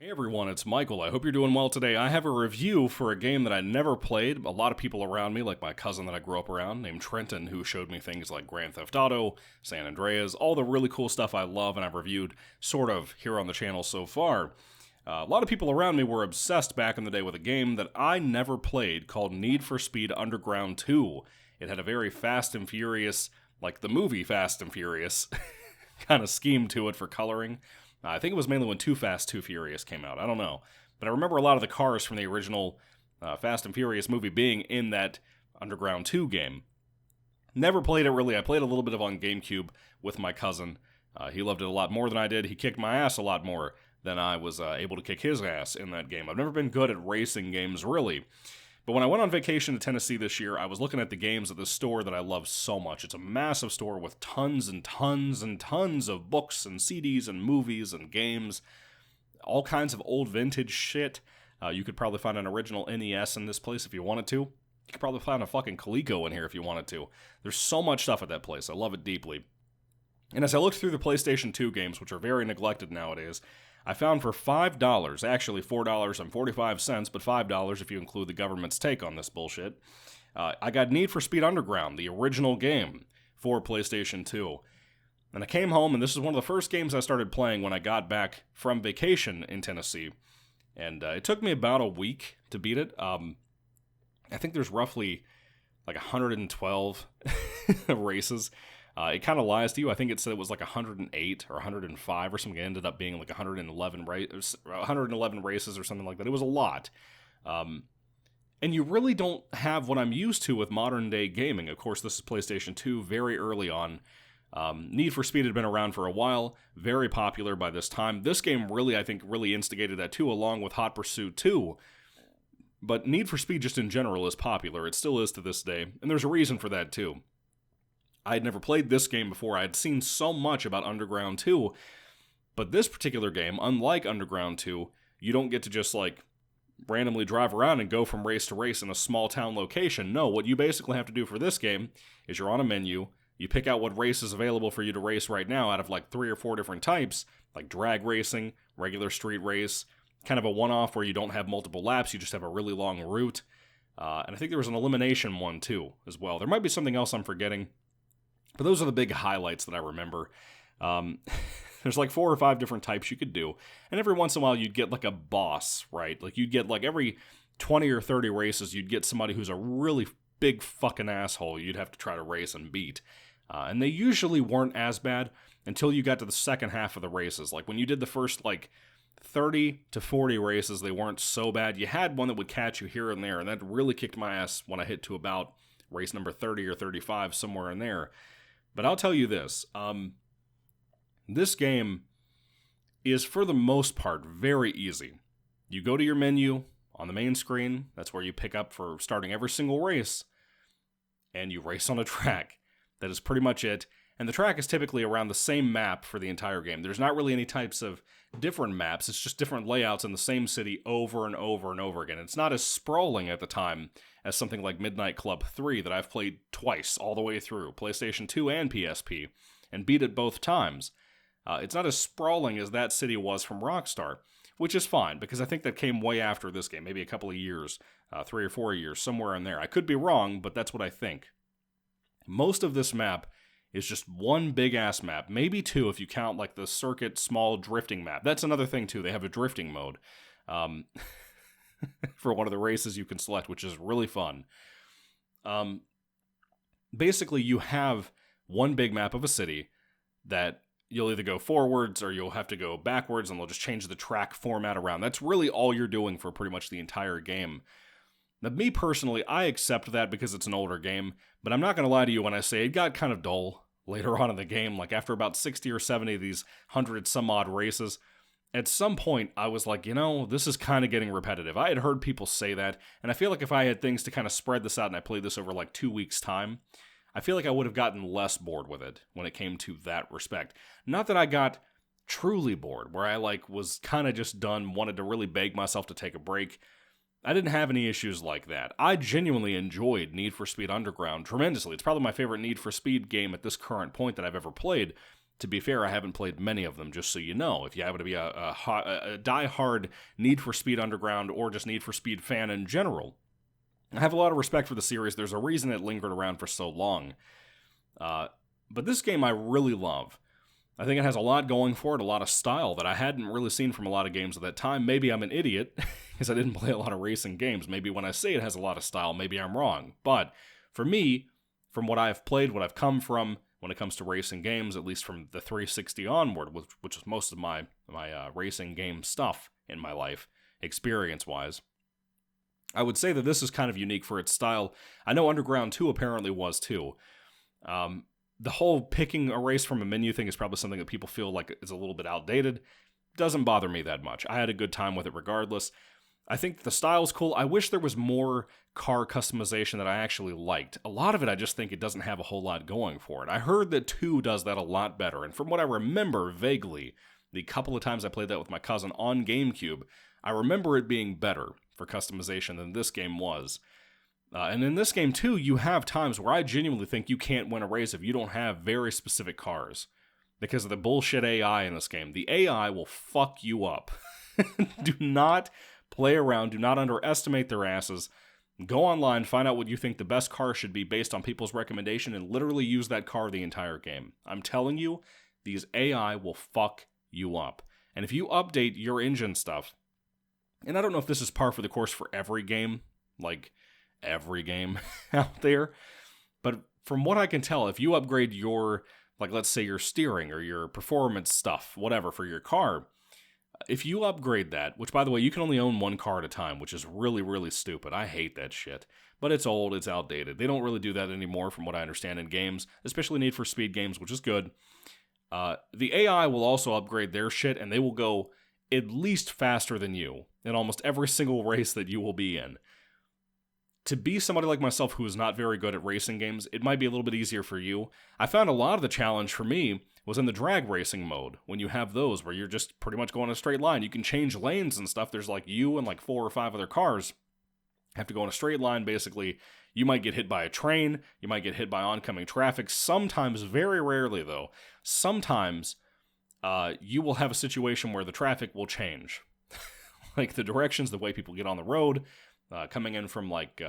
Hey everyone, it's Michael. I hope you're doing well today. I have a review for a game that I never played. A lot of people around me, like my cousin that I grew up around, named Trenton, who showed me things like Grand Theft Auto, San Andreas, all the really cool stuff I love and I've reviewed sort of here on the channel so far. A lot of people around me were obsessed back in the day with a game that I never played called Need for Speed Underground 2. It had a very Fast and Furious, like the movie Fast and Furious, kind of scheme to it for coloring. I think it was mainly when Too Fast, Too Furious came out. I don't know. But I remember a lot of the cars from the original Fast and Furious movie being in that Underground 2 game. Never played it really. I played a little bit of on GameCube with my cousin. He loved it a lot more than I did. He kicked my ass a lot more than I was able to kick his ass in that game. I've never been good at racing games, really. But when I went on vacation to Tennessee this year, I was looking at the games at this store that I love so much. It's a massive store with tons and tons and tons of books and CDs and movies and games. All kinds of old vintage shit. You could probably find an original NES in this place if you wanted to. You could probably find a fucking Coleco in here if you wanted to. There's so much stuff at that place. I love it deeply. And as I looked through the PlayStation 2 games, which are very neglected nowadays, I found for $5, actually $4.45, but $5 if you include the government's take on this bullshit, I got Need for Speed Underground, the original game, for PlayStation 2. And I came home, and this is one of the first games I started playing when I got back from vacation in Tennessee. And it took me about a week to beat it. I think there's roughly like 112 races. It kind of lies to you. I think it said it was like 108 or 105 or something. It ended up being like 111 races or something like that. It was a lot. And you really don't have what I'm used to with modern day gaming. Of course, this is PlayStation 2 very early on. Need for Speed had been around for a while, very popular by this time. This game really, I think, really instigated that too, along with Hot Pursuit 2. But Need for Speed just in general is popular. It still is to this day, and there's a reason for that too. I had never played this game before. I had seen so much about Underground 2, but this particular game, unlike Underground 2, you don't get to just like randomly drive around and go from race to race in a small town location. No, what you basically have to do for this game is you're on a menu, you pick out what race is available for you to race right now out of like 3 or 4 different types, like drag racing, regular street race, kind of a one-off where you don't have multiple laps, you just have a really long route. And I think there was an elimination one too, as well. There might be something else I'm forgetting. But those are the big highlights that I remember. There's like 4 or 5 different types you could do. And every once in a while, you'd get like a boss, right? Like you'd get like every 20 or 30 races, you'd get somebody who's a really big fucking asshole you'd have to try to race and beat. And they usually weren't as bad until you got to the second half of the races. Like when you did the first like 30 to 40 races, they weren't so bad. You had one that would catch you here and there. And that really kicked my ass when I hit to about race number 30 or 35, somewhere in there. But I'll tell you this, this game is for the most part very easy. You go to your menu on the main screen, that's where you pick up for starting every single race, and you race on a track. That is pretty much it. And the track is typically around the same map for the entire game. There's not really any types of different maps, it's just different layouts in the same city over and over and over again. It's not as sprawling at the time as something like Midnight Club 3 that I've played twice all the way through, PlayStation 2 and PSP, and beat it both times. It's not as sprawling as that city was from Rockstar, which is fine, because I think that came way after this game, maybe a couple of years, 3 or 4 years, somewhere in there. I could be wrong, but that's what I think. Most of this map is just one big-ass map, maybe 2 if you count like the circuit small drifting map. That's another thing too, they have a drifting mode for one of the races you can select, which is really fun. Basically, you have one big map of a city that you'll either go forwards or you'll have to go backwards, and they'll just change the track format around. That's really all you're doing for pretty much the entire game. Now, me personally, I accept that because it's an older game, but I'm not going to lie to you when I say it got kind of dull later on in the game. Like, after about 60 or 70 of these 100-some-odd races, at some point, I was like, this is kind of getting repetitive. I had heard people say that, and I feel like if I had things to kind of spread this out and I played this over like 2 weeks' time, I feel like I would have gotten less bored with it when it came to that respect. Not that I got truly bored, where I like was kind of just done, wanted to really beg myself to take a break. I didn't have any issues like that. I genuinely enjoyed Need for Speed Underground tremendously. It's probably my favorite Need for Speed game at this current point that I've ever played, To be fair, I haven't played many of them, just so you know. If you happen to be a die-hard Need for Speed Underground or just Need for Speed fan in general, I have a lot of respect for the series. There's a reason it lingered around for so long. But this game I really love. I think it has a lot going for it, a lot of style that I hadn't really seen from a lot of games at that time. Maybe I'm an idiot, because I didn't play a lot of racing games. Maybe when I say it has a lot of style, maybe I'm wrong. But for me, from what I've played, what I've come from, when it comes to racing games, at least from the 360 onward, which is most of my racing game stuff in my life, experience-wise, I would say that this is kind of unique for its style. I know Underground 2 apparently was too. The whole picking a race from a menu thing is probably something that people feel like is a little bit outdated. Doesn't bother me that much. I had a good time with it regardless. I think the style's cool. I wish there was more car customization that I actually liked. A lot of it, I just think it doesn't have a whole lot going for it. I heard that 2 does that a lot better, and from what I remember vaguely, the couple of times I played that with my cousin on GameCube, I remember it being better for customization than this game was. And in this game, too, you have times where I genuinely think you can't win a race if you don't have very specific cars. Because of the bullshit AI in this game. The AI will fuck you up. Do not play around. Do not underestimate their asses. Go online, find out what you think the best car should be based on people's recommendation, and literally use that car the entire game. I'm telling you, these AI will fuck you up. And if you update your engine stuff, and I don't know if this is par for the course for every game, like every game out there, but from what I can tell, if you upgrade your, like let's say your steering or your performance stuff, whatever, for your car, if you upgrade that, which by the way, you can only own one car at a time, which is really, really stupid. I hate that shit. But it's old, it's outdated. They don't really do that anymore from what I understand in games, especially Need for Speed games, which is good. The AI will also upgrade their shit, and they will go at least faster than you in almost every single race that you will be in. To be somebody like myself who is not very good at racing games, it might be a little bit easier for you. I found a lot of the challenge for me was in the drag racing mode, when you have those where you're just pretty much going in a straight line. You can change lanes and stuff. There's like you and like 4 or 5 other cars have to go in a straight line, basically. You might get hit by a train, you might get hit by oncoming traffic. Sometimes, very rarely though, sometimes you will have a situation where the traffic will change. Like the directions, the way people get on the road, coming in from like,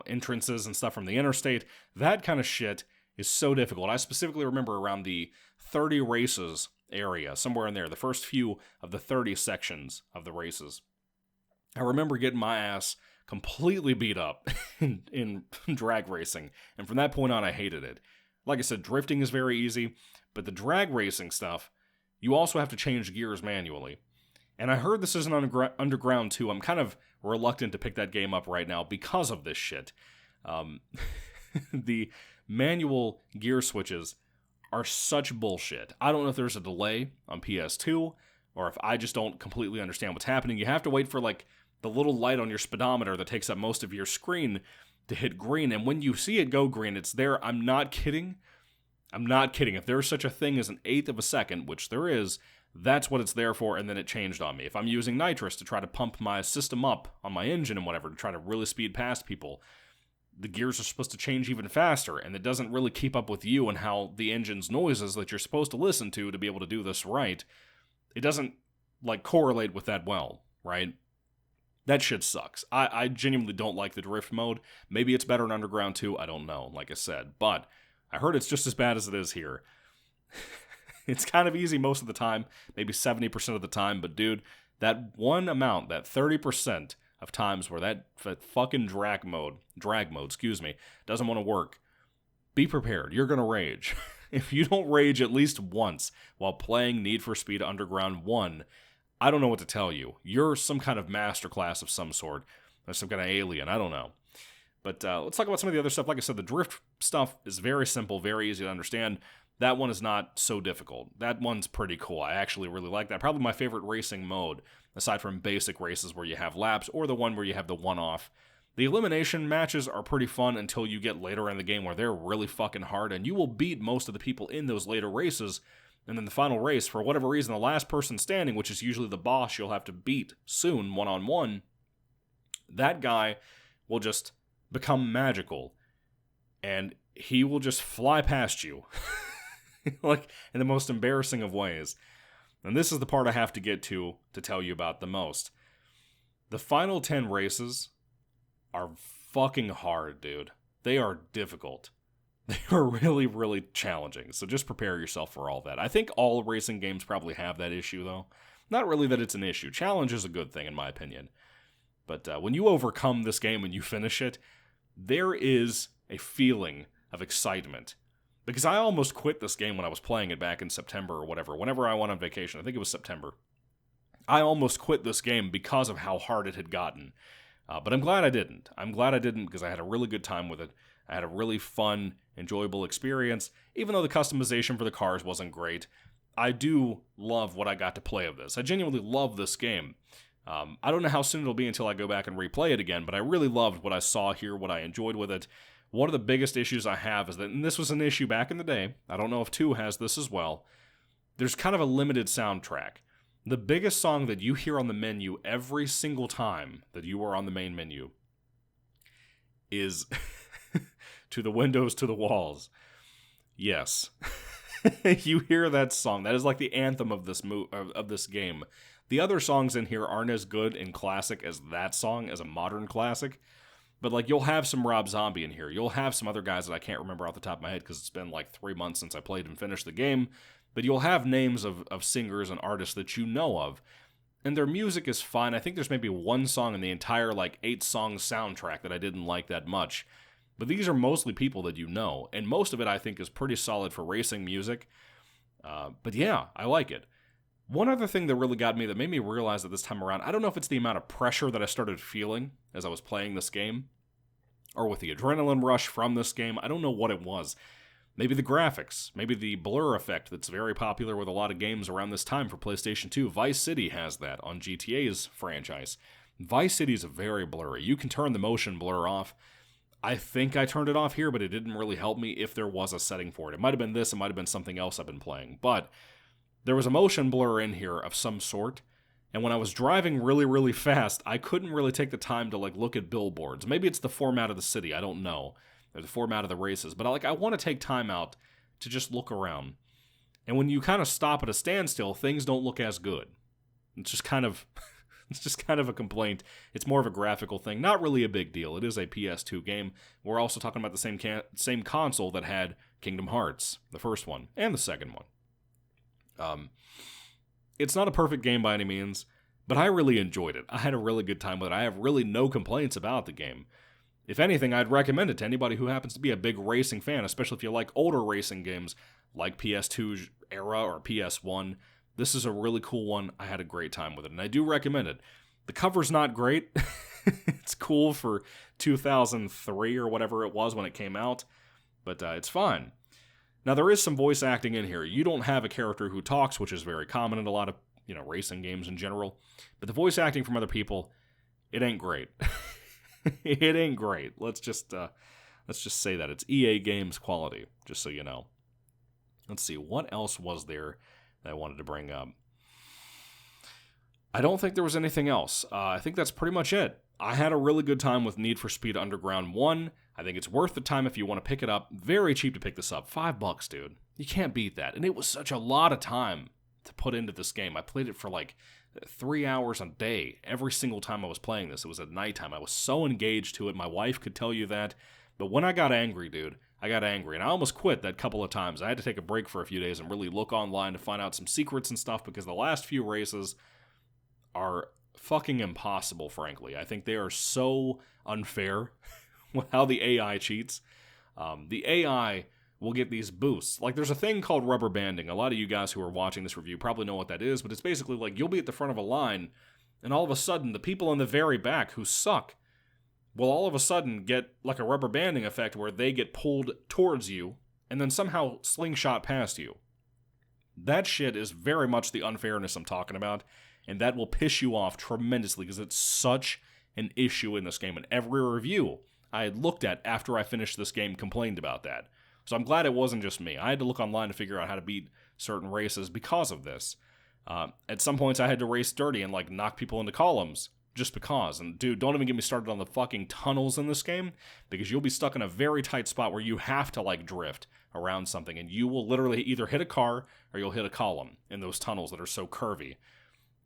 entrances and stuff from the interstate, that kind of shit is so difficult. I specifically remember around the 30 races area, somewhere in there, the first few of the 30 sections of the races. I remember getting my ass completely beat up in drag racing, and from that point on, I hated it. Like I said, drifting is very easy, but the drag racing stuff, you also have to change gears manually. And I heard this is an Underground 2. I'm kind of reluctant to pick that game up right now because of this shit. The manual gear switches are such bullshit. I don't know if there's a delay on PS2 or if I just don't completely understand what's happening. You have to wait for like the little light on your speedometer that takes up most of your screen to hit green, and when you see it go green, it's there. I'm not kidding. If there's such a thing as an eighth of a second, which there is, that's what it's there for, and then it changed on me. If I'm using nitrous to try to pump my system up on my engine and whatever to try to really speed past people, the gears are supposed to change even faster, and it doesn't really keep up with you and how the engine's noises that you're supposed to listen to be able to do this right. It doesn't, like, correlate with that well, right? That shit sucks. I genuinely don't like the drift mode. Maybe it's better in Underground 2, I don't know, like I said. But I heard it's just as bad as it is here. It's kind of easy most of the time, maybe 70% of the time, but dude, that one amount, that 30% of times where that fucking drag mode, doesn't want to work, be prepared. You're going to rage. If you don't rage at least once while playing Need for Speed Underground 1, I don't know what to tell you. You're some kind of masterclass of some sort, or some kind of alien, I don't know. But let's talk about some of the other stuff. Like I said, the drift stuff is very simple, very easy to understand. That one is not so difficult. That one's pretty cool. I actually really like that. Probably my favorite racing mode, aside from basic races where you have laps, or the one where you have the one-off. The elimination matches are pretty fun until you get later in the game where they're really fucking hard, and you will beat most of the people in those later races. And then the final race, for whatever reason, the last person standing, which is usually the boss you'll have to beat soon, one-on-one, that guy will just become magical, and he will just fly past you. like in the most embarrassing of ways. And this is the part I have to get to tell you about the most. The final 10 races are fucking hard, dude. They are difficult. They are really, really challenging. So just prepare yourself for all that. I think all racing games probably have that issue, though. Not really that it's an issue. Challenge is a good thing, in my opinion. But when you overcome this game and you finish it, there is a feeling of excitement. Because I almost quit this game when I was playing it back in September or whatever. Whenever I went on vacation, I think it was September. I almost quit this game because of how hard it had gotten. But I'm glad I didn't. I'm glad I didn't because I had a really good time with it. I had a really fun, enjoyable experience. Even though the customization for the cars wasn't great, I do love what I got to play of this. I genuinely love this game. I don't know how soon it'll be until I go back and replay it again, but I really loved what I saw here, what I enjoyed with it. One of the biggest issues I have is that, and this was an issue back in the day, I don't know if 2 has this as well, there's kind of a limited soundtrack. The biggest song that you hear on the menu every single time that you are on the main menu is To the Windows, to the Walls. Yes. You hear that song. That is like the anthem of this game. The other songs in here aren't as good and classic as that song, as a modern classic. But like you'll have some Rob Zombie in here. You'll have some other guys that I can't remember off the top of my head because it's been like 3 months since I played and finished the game. But you'll have names of singers and artists that you know of. And their music is fine. I think there's maybe one song in the entire like 8-song soundtrack that I didn't like that much. But these are mostly people that you know. And most of it I think is pretty solid for racing music. But yeah, I like it. One other thing that really got me, that made me realize that this time around, I don't know if it's the amount of pressure that I started feeling as I was playing this game, or with the adrenaline rush from this game. I don't know what it was. Maybe the graphics, maybe the blur effect that's very popular with a lot of games around this time for PlayStation 2. Vice City has that on GTA's franchise. Vice City is very blurry. You can turn the motion blur off. I think I turned it off here, but it didn't really help me if there was a setting for it. It might have been this, it might have been something else I've been playing. But there was a motion blur in here of some sort, and when I was driving really, really fast, I couldn't really take the time to like look at billboards. Maybe it's the format of the city, I don't know, or the format of the races, but I want to take time out to just look around. And when you kind of stop at a standstill, things don't look as good. It's just kind of a complaint. It's more of a graphical thing, not really a big deal. It is a PS2 game. We're also talking about the same console that had Kingdom Hearts, the first one, and the second one. It's not a perfect game by any means, but I really enjoyed it. I had a really good time with it. I have really no complaints about the game. If anything, I'd recommend it to anybody who happens to be a big racing fan, especially if you like older racing games like PS2 era or PS1. This is a really cool one. I had a great time with it, and I do recommend it. The cover's not great. It's cool for 2003 or whatever it was when it came out, but it's fine. Now, there is some voice acting in here. You don't have a character who talks, which is very common in a lot of, racing games in general. But the voice acting from other people, it ain't great. It ain't great. Let's just say that. It's EA Games quality, just so you know. Let's see, what else was there that I wanted to bring up? I don't think there was anything else. I think that's pretty much it. I had a really good time with Need for Speed Underground 1. I think it's worth the time if you want to pick it up. Very cheap to pick this up. $5, dude. You can't beat that. And it was such a lot of time to put into this game. I played it for like 3 hours a day. Every single time I was playing this, it was at nighttime. I was so engaged to it. My wife could tell you that. But when I got angry, dude, I got angry. And I almost quit that couple of times. I had to take a break for a few days and really look online to find out some secrets and stuff, because the last few races are fucking impossible, frankly. I think they are so unfair with how the AI cheats. The AI will get these boosts. Like, there's a thing called rubber banding. A lot of you guys who are watching this review probably know what that is, but it's basically like you'll be at the front of a line, and all of a sudden, the people in the very back who suck will all of a sudden get like a rubber banding effect where they get pulled towards you and then somehow slingshot past you. That shit is very much the unfairness I'm talking about, and that will piss you off tremendously because it's such an issue in this game. And every review I had looked at after I finished this game complained about that. So I'm glad it wasn't just me. I had to look online to figure out how to beat certain races because of this. At some points I had to race dirty and like knock people into columns just because. And dude, don't even get me started on the fucking tunnels in this game, because you'll be stuck in a very tight spot where you have to like drift around something, and you will literally either hit a car or you'll hit a column in those tunnels that are so curvy.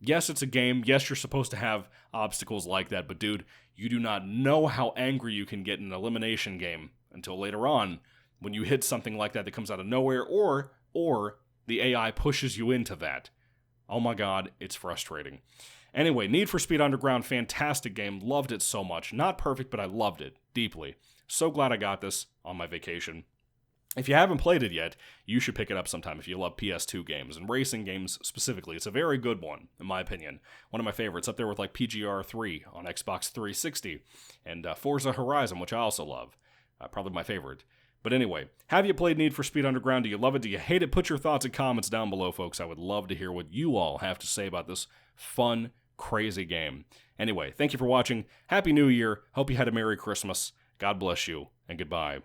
Yes, it's a game. Yes, you're supposed to have obstacles like that, but dude, you do not know how angry you can get in an elimination game until later on when you hit something like that comes out of nowhere, or the AI pushes you into that. Oh my god, it's frustrating. Anyway, Need for Speed Underground, fantastic game. Loved it so much. Not perfect, but I loved it deeply. So glad I got this on my vacation. If you haven't played it yet, you should pick it up sometime if you love PS2 games, and racing games specifically. It's a very good one, in my opinion. One of my favorites, up there with like PGR 3 on Xbox 360, and Forza Horizon, which I also love. Probably my favorite. But anyway, have you played Need for Speed Underground? Do you love it? Do you hate it? Put your thoughts and comments down below, folks. I would love to hear what you all have to say about this fun, crazy game. Anyway, thank you for watching. Happy New Year. Hope you had a Merry Christmas. God bless you, and goodbye.